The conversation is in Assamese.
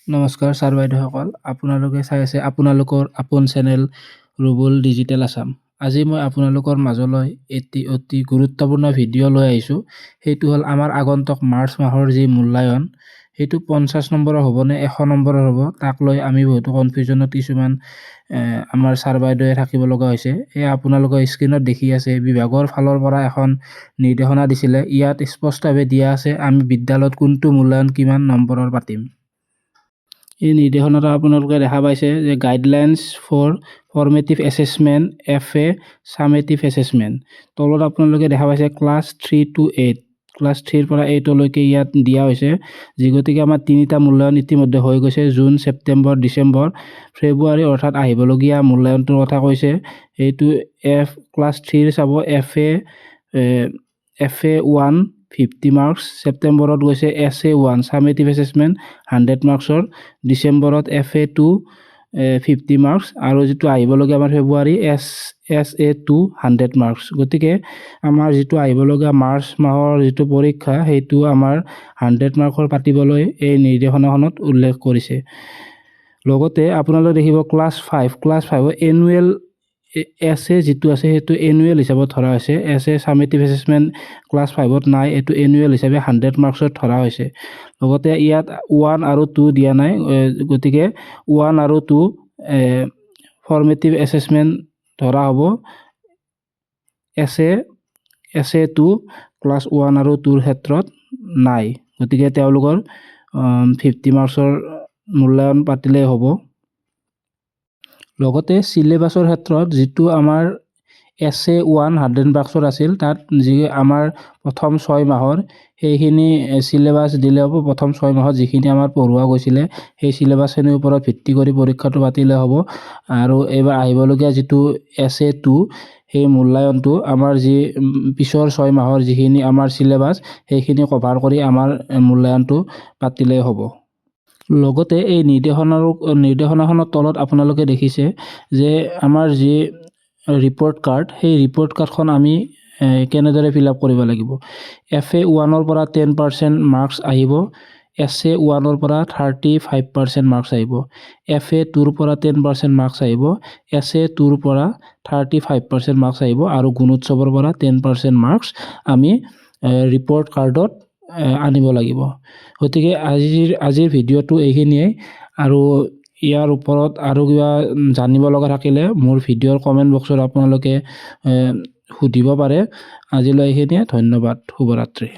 নমস্কাৰ ছাৰ বাইদেউসকল, আপোনালোকে চাই আছে আপোনালোকৰ আপোন চেনেল ৰুবুল ডিজিটেল আছাম। আজি মই আপোনালোকৰ মাজলৈ এটি অতি গুৰুত্বপূৰ্ণ ভিডিঅ' লৈ আহিছোঁ। সেইটো হ'ল আমাৰ আগন্তুক মাৰ্চ মাহৰ যি মূল্যায়ন, সেইটো 50 নম্বৰৰ হ'বনে 100 নম্বৰৰ হ'ব, তাক লৈ আমি বহুতো কনফিউজনত কিছুমান আমাৰ ছাৰ বাইদেৱে থাকিব লগা হৈছে। এয়া আপোনালোকে স্ক্ৰীণত দেখি আছে, বিভাগৰ ফালৰ পৰা এখন নিৰ্দেশনা দিছিলে। ইয়াত স্পষ্টভাৱে দিয়া আছে আমি বিদ্যালয়ত কোনটো মূল্যায়ন কিমান নম্বৰৰ পাতিম। এই নিৰ্দেশনাটো আপোনালোকে দেখা পাইছে যে guidelines for formative assessment FA summative assessment. তলত আপোনালোকে দেখা পাইছে ক্লাছ 3 to 8, ক্লাছ 3ৰ পৰা 8লৈকে ইয়াত দিয়া হৈছে। যি গতিকে আমাৰ তিনিটা মূল্যায়ন ইতিমধ্যে হৈ গৈছে, জুন, ছেপ্টেম্বৰ, ডিচেম্বৰ, ফেব্ৰুৱাৰী অৰ্থাৎ আহিবলগীয়া মূল্যায়নটোৰ কথা কৈছে। এইটো ক্লাছ 3 চাব FA 1 50 মাৰ্কছ, ছেপ্টেম্বৰত গৈছে SA 1 ছামেটিভ এছেছমেণ্ট 100 মাৰ্কছৰ, ডিচেম্বৰত FA 2 50 মাৰ্কছ আৰু যিটো আহিবলগীয়া আমাৰ ফেব্ৰুৱাৰী SA 2 100 মাৰ্কছ। গতিকে আমাৰ যিটো আহিবলগীয়া মাৰ্চ মাহৰ যিটো পৰীক্ষা, সেইটো আমাৰ 100 মাৰ্কৰ পাতিবলৈ এই নিৰ্দেশনাখনত উল্লেখ কৰিছে। লগতে আপোনালোকে দেখিব ক্লাছ 5 এনুৱেল SA যিটো আছে সেইটো এনুৱেল হিচাপত ধৰা হৈছে। SA ছামেটিভ এছেছমেণ্ট ক্লাছ 5ত নাই, এইটো এনুৱেল হিচাপে 100 মাৰ্কছত ধৰা হৈছে। লগতে ইয়াত 1 আৰু 2 দিয়া নাই, গতিকে 1 আৰু 2 ফৰ্মেটিভ এছেছমেণ্ট ধৰা হ'ব। SA 2 ক্লাছ 1 আৰু 2ৰ ক্ষেত্ৰত নাই, গতিকে তেওঁলোকৰ 50 মাৰ্কছৰ মূল্যায়ন পাতিলেই হ'ব। লগতে চিলেবাছৰ ক্ষেত্ৰত যিটো আমাৰ SA 1 100 মাৰ্কছৰ আছিল, তাত যি আমাৰ প্ৰথম 6 মাহৰ সেইখিনি চিলেবাছ দিলে হ'ব। প্ৰথম 6 মাহত যিখিনি আমাৰ পঢ়োৱা গৈছিলে সেই চিলেবাছখিনিৰ ওপৰত ভিত্তি কৰি পৰীক্ষাটো পাতিলে হ'ব। আৰু এইবাৰ আহিবলগীয়া যিটো SA 2 সেই মূল্যায়নটো আমাৰ যি পিছৰ 6 মাহৰ যিখিনি আমাৰ চিলেবাছ সেইখিনি কভাৰ কৰি আমাৰ মূল্যায়নটো পাতিলেই হ'ব। লগতে এই নিৰ্দেশনাখনৰ তলত আপোনালোকে দেখিছে যে আমাৰ যি ৰিপৰ্ট কাৰ্ড, সেই ৰিপৰ্ট কাৰ্ডখন আমি কেনেদৰে ফিল আপ কৰিব লাগিব। FA 1ৰ পৰা 10% মাৰ্কছ আহিব, SA 1ৰ পৰা 35% মাৰ্কছ আহিব, FA 2ৰ পৰা 10% মাৰ্কছ আহিব, SA 2ৰ পৰা 35% মাৰ্কছ আহিব আৰু গুণোৎসৱৰ পৰা 10% মাৰ্কছ আমি ৰিপৰ্ট কাৰ্ডত আনিব লাগিব। গতিকে আজিৰ ভিডিঅ'টো এইখিনিয়ে, আৰু ইয়াৰ ওপৰত আৰু কিবা জানিব লগা থাকিলে মোৰ ভিডিঅ'ৰ কমেণ্ট বক্সত আপোনালোকে সুধিব পাৰে। আজিলৈ এইখিনিয়ে, ধন্যবাদ, শুভৰাত্ৰি।